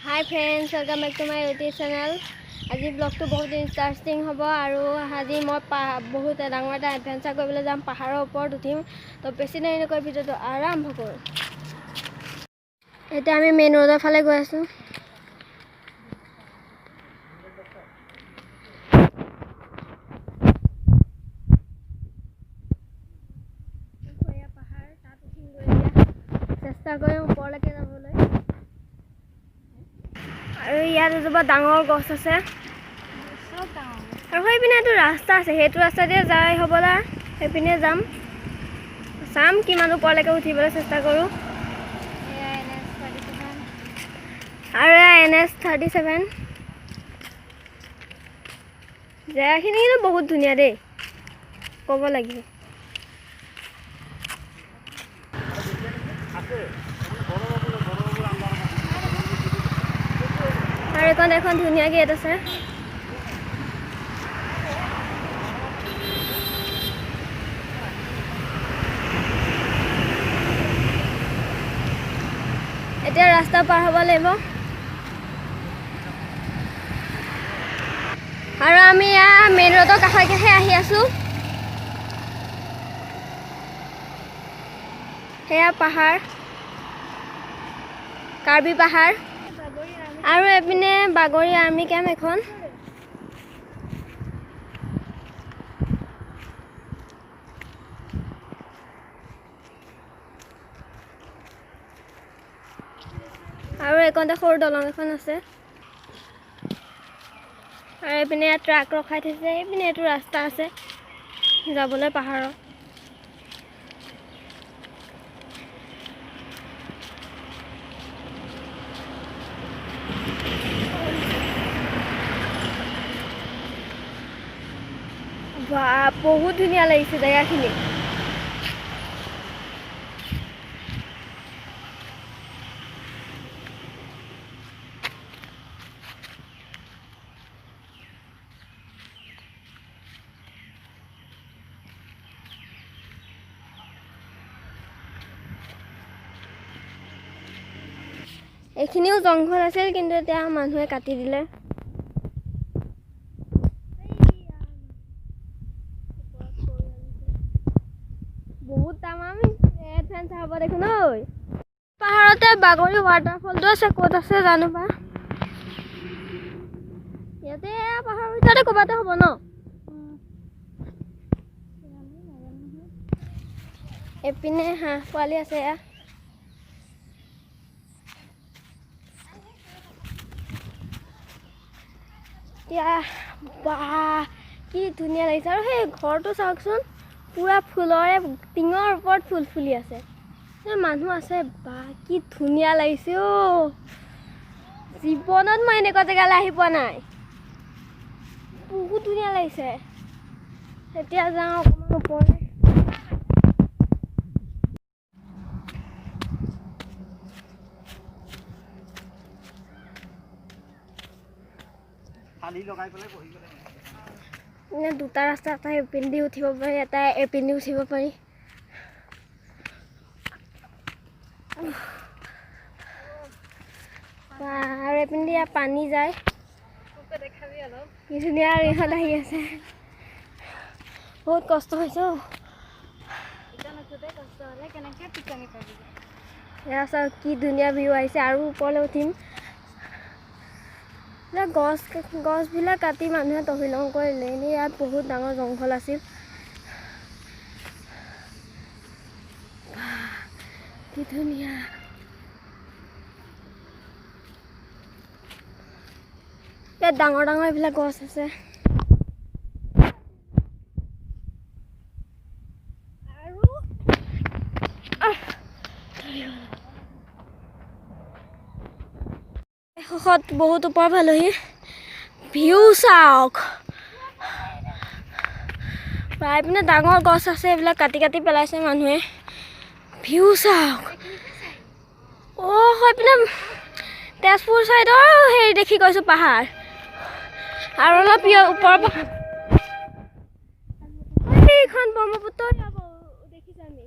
Hi friends, welcome back to my YouTube channel. আজি ব্লগটো বহুত interesting হ'ব আৰু আজি মই বহুত ডাঙৰ এটা এডভেঞ্চাৰ কৰিবলৈ যাম পাহাৰৰ ওপৰত উঠিম তো বেছি দেৰি নকৰি ভিডিঅ'টো আৰম্ভ কৰোঁ এতিয়া আমি মেইন ৰোডৰ ফালে গৈ আছো পাহাৰ তাত উঠিম গৈ চেষ্টা কৰিম ওপৰলৈকে যাবলৈ আৰু ইয়াত এজোপা ডাঙৰ গছ আছে আৰু সেইপিনে এইটো ৰাস্তা আছে সেইটো ৰাস্তা দিয়ে যাই হ'বলা সেইপিনে যাম চাম কিমান ওপৰলৈকে উঠিবলৈ চেষ্টা কৰোঁ আৰু NS37 জেগাখিনি কিন্তু বহুত ধুনীয়া দেই ক'ব লাগিব আৰু এখন ধুনীয়া গেট আছে এতিয়া ৰাস্তা পাৰ হ'ব লাগিব আৰু আমি মেইন ৰোডৰ কাষে কাষে আহি আছোঁ সেয়া পাহাৰ কাৰ্বি পাহাৰ আৰু এপিনে বাগৰি আৰ্মি কেম্প এখন আৰু এইকণতে সৰু দলং এখন আছে আৰু এইপিনে ট্ৰাক ৰখাই থৈছে এইপিনে এইটো ৰাস্তা আছে যাবলৈ পাহাৰত বাহ বহুত ধুনীয়া লাগিছে জেগাখিনি এইখিনিও জংঘল আছিল কিন্তু এতিয়া মানুহে কাটি দিলে বহুত তামাম এডভেঞ্চাৰ হ'ব দেখোন ঐ পাহাৰতে বাগৰি ৱাটাৰফলটো আছে ক'ত আছে জানো বা ইয়াতে পাহাৰৰ ভিতৰতে ক'ৰবাতে হ'ব ন এপিনে হাঁহ পোৱালি আছে এতিয়া বাহ কি ধুনীয়া লাগিছে আৰু সেই ঘৰটো চাওকচোন পুৰা ফুলৰে টিঙৰ ওপৰত ফুল ফুলি আছে মানুহ আছে বাহ কি ধুনীয়া লাগিছে জীৱনত মই এনেকুৱা জেগালৈ আহি পোৱা নাই বহুত ধুনীয়া লাগিছে এতিয়া যাওঁ অকণমান ওপৰলৈ দুটা ৰাস্তা এটা এপিনেদি উঠিব পাৰি এটা এপিনেদি উঠিব পাৰি আৰু এপিনেদি পানী যায় কি ধুনীয়া ৰিহত আহি আছে বহুত কষ্ট হৈছে এয়া চাওক কি ধুনীয়া ভিউ আহিছে আৰু ওপৰলৈ উঠিম গছবিলাক কাটি মানুহে তহিলং কৰিলে এনেই ইয়াত বহুত ডাঙৰ জংঘল আছিল কি ধুনীয়া ইয়াত ডাঙৰ ডাঙৰ এইবিলাক গছ আছে আৰু শেষত বহুত ওপৰ পালোহি ভিউ চাওক প্ৰায় পিনে ডাঙৰ গছ আছে এইবিলাক কাটি কাটি পেলাইছে মানুহে ভিউ চাওক হয় পিনে তেজপুৰ চাইডৰ হেৰি দেখি গৈছোঁ পাহাৰ আৰু অলপ ওপৰৰ এইখন ব্ৰহ্মপুত্ৰ দেখিছোঁ আমি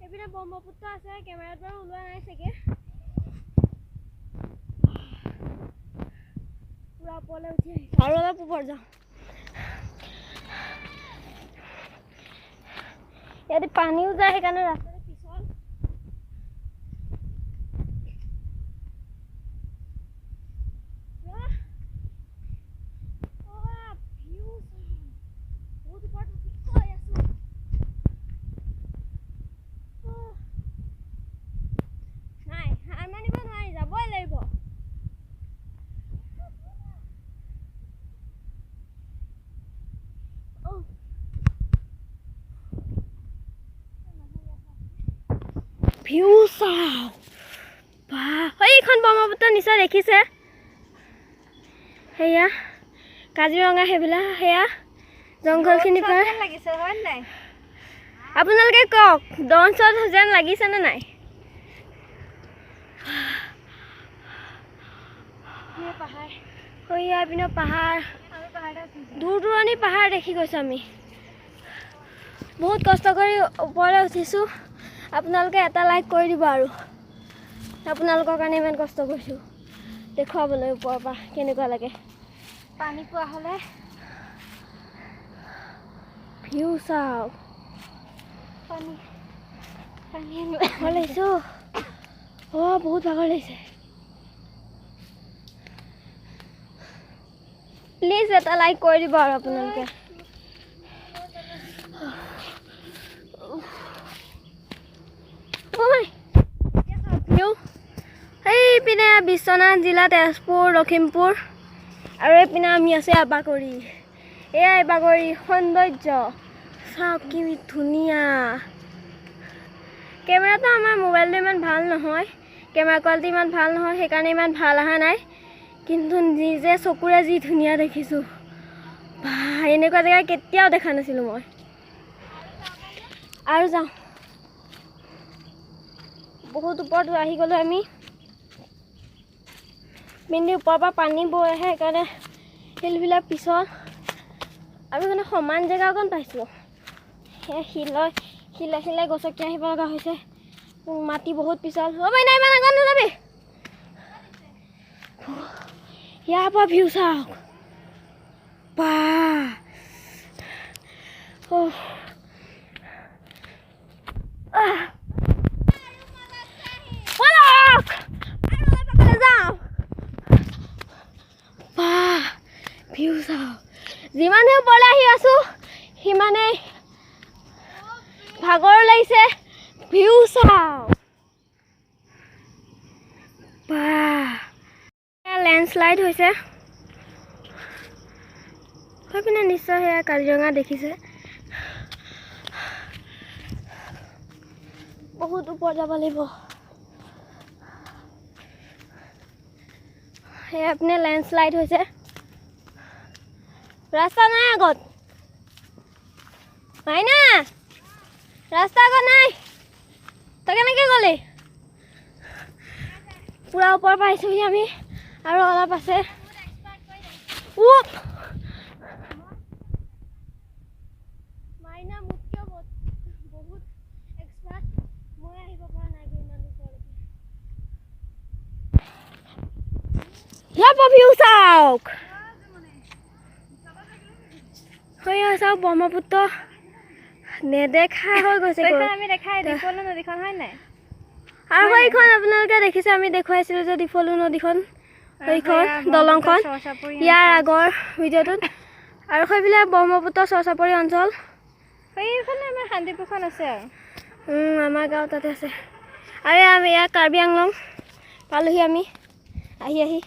এইপিনে ব্ৰহ্মপুত্ৰ আছে কেমেৰাত বাৰু ওলোৱা নাই চাগে ওপৰলৈ উঠি আহিছোঁ আৰু অলপ ওপৰত যাওঁ ইয়াতে পানীও যায় সেইকাৰণে ৰাস্তাটো পিছল ভিউ চাওঁ বাহ এইখন ব্ৰহ্মপুত্ৰ নিশ্চয় দেখিছে সেয়া কাজিৰঙা সেইবিলাক সেয়া জংঘলখিনি লাগিছে হয় নাই আপোনালোকে কওক দঞ্চত যেন লাগিছেনে নাই সেয়া পিনে পাহাৰ দূৰ দূৰণি পাহাৰ দেখি গৈছোঁ আমি বহুত কষ্ট কৰি ওপৰলৈ উঠিছোঁ আপোনালোকে এটা লাইক কৰি দিব আৰু আপোনালোকৰ কাৰণে ইমান কষ্ট কৰিছোঁ দেখুৱাবলৈ ওপৰৰ পৰা কেনেকুৱা লাগে পানী পোৱা হ'লে ভিউ চাওক পানী ভাগৰ লাগিছোঁ বহুত ভাগৰ লাগিছে প্লিজ এটা লাইক কৰি দিব আৰু আপোনালোকে এইপিনে বিশ্বনাথ জিলা তেজপুৰ লখিমপুৰ আৰু এইপিনে আমি আছে আবাকৰি এয়া আবাকৰি সৌন্দৰ্য চাওক কি ধুনীয়া কেমেৰাটো আমাৰ মোবাইলটো ইমান ভাল নহয় কেমেৰা কোৱালিটি ইমান ভাল নহয় সেইকাৰণে ইমান ভাল অহা নাই কিন্তু নিজে চকুৰে যি ধুনীয়া দেখিছোঁ বা এনেকুৱা জেগা কেতিয়াও দেখা নাছিলোঁ মই আৰু যাওঁ বহুত ওপৰত আহি গ'লোঁ আমি মেইনলি ওপৰৰ পৰা পানী বৈ আহে সেইকাৰণে শিলবিলাক পিছল আমি মানে সমান জেগা অকণ পাইছোঁ সেই শিলে গছকি আহিব লগা হৈছে মাটি বহুত পিছল হ'ব নাই ইমান আগত নাযাবি ইয়াৰ পৰা ভিউ চাওক বা ভিউ চাওক যিমানে ওপৰলৈ আহি আছোঁ সিমানেই ভাগৰ লাগিছে ভিউ চাওক বাহ লেণ্ডশ্লাইড হৈছে সেইপিনে নিশ্চয় সেয়া কাজিৰঙা দেখিছে বহুত ওপৰত যাব লাগিব সেয়া পিনে লেণ্ডশ্লাইড হৈছে ৰাস্তা নাই আগত মাইনা ৰাস্তা আগত নাই তই কেনেকৈ গ'লি পূৰা ওপৰ পাইছোঁহি আমি আৰু অলপ আছে মাইনা মোতকৈ বহুত এক্সপাৰ্ট মই আহিব পৰা নাই ইমান ওপৰলৈকে ইয়াৰ পৰা ভিউ চাওক চাওক ব্ৰহ্মপুত্ৰ নেদেখা হৈ গৈছে আমি দেখাই ডিফলু নদীখন হয় নাই আৰু সেইখন আপোনালোকে দেখিছে আমি দেখুৱাইছিলোঁ যে ডিফলু নদীখন সেইখন দলংখন ইয়াৰ আগৰ ভিডিঅ'টোত আৰু সেইবিলাক ব্ৰহ্মপুত্ৰ চৰচাপৰি অঞ্চল সেইফালে আমাৰ শান্তিপুৰখন আছে আৰু আমাৰ গাঁও তাতে আছে আৰু আমি ইয়াৰ কাৰ্বি আংলং পালোহি আমি আহি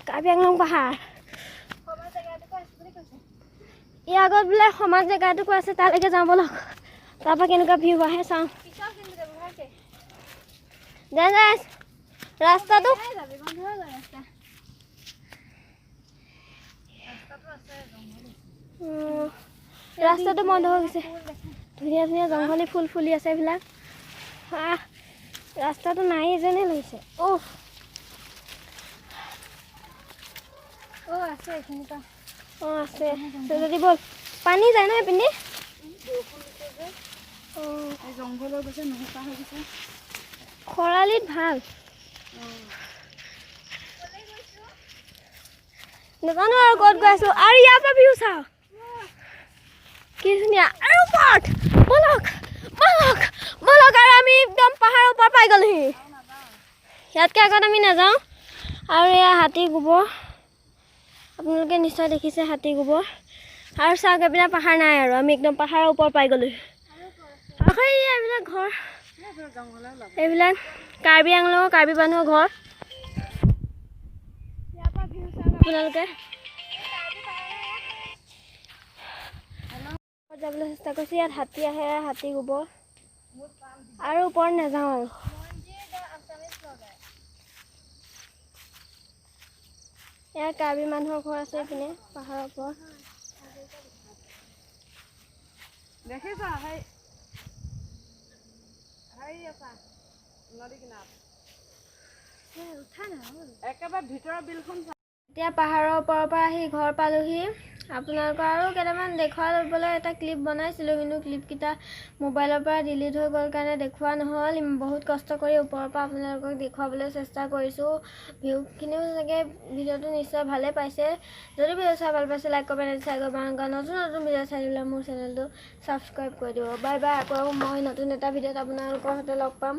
কাৰ্বি আংলং পাহাৰ ইয়াৰ আগত বোলে সমান জেগাটুকু আছে তালৈকে যাওঁ বলক তাৰপৰা কেনেকুৱা ভিউ আহে চাওঁ ৰাস্তাটো ৰাস্তাটো বন্ধ হৈ গৈছে ধুনীয়া ধুনীয়া জংঘলী ফুল ফুলি আছে এইবিলাক ৰাস্তাটো নাই যেনে লাগিছে আছে এইখিনিৰ আছে যদি বল পানী যায় ন এইপিনে জংঘলৰ গৈছে নহা হৈ গৈছে খৰালিত ভাল নাজানো আৰু ক'ত গৈ আছোঁ আৰু ইয়াৰ পৰা ভিউ চাওঁ কি ধুনীয়া আৰু ওপৰত বলক বলক বলক আৰু আমি একদম পাহাৰৰ ওপৰত পাই গ'লোহি ইয়াতকৈ আগত আমি নাযাওঁ আৰু এয়া হাতী গোবৰ আপোনালোকে নিশ্চয় দেখিছে হাতী গোবৰ আৰু চাওক এইপিনে পাহাৰ নাই আৰু আমি একদম পাহাৰৰ ওপৰত পাই গ'লোহি আকৌ এইবিলাক ঘৰ এইবিলাক কাৰ্বি আংলঙৰ কাৰ্বি মানুহৰ ঘৰ আপোনালোকে যাবলৈ চেষ্টা কৰিছে ইয়াত হাতী আহে হাতী গোবৰ আৰু ওপৰত নাযাওঁ আৰু ইয়াত কাৰ্বি মানুহৰ ঘৰ আছে এইপিনে পাহাৰৰ ওপৰত এতিয়া পাহাৰৰ ওপৰৰ পৰা আহি ঘৰ পালোহি আপোনালোকৰ আৰু কেইটামান দেখুৱাবলৈ এটা ক্লিপ বনাইছিলোঁ কিন্তু ক্লিপকেইটা মোবাইলৰ পৰা ডিলিট হৈ গ'ল কাৰণে দেখুওৱা নহ'ল বহুত কষ্ট কৰি ওপৰৰ পৰা আপোনালোকক দেখুৱাবলৈ চেষ্টা কৰিছোঁ ভিউখিনিও চাগে ভিডিঅ'টো নিশ্চয় ভালেই পাইছে যদি ভিডিঅ' চাই ভাল পাইছে লাইক কমেণ্ট শ্বেয়াৰ কৰিব নতুন নতুন ভিডিঅ' চাই দিবলৈ মোৰ চেনেলটো ছাবস্ক্ৰাইব কৰি দিব বাই বাই আকৌ মই নতুন এটা ভিডিঅ'ত আপোনালোকৰ সৈতে লগ পাম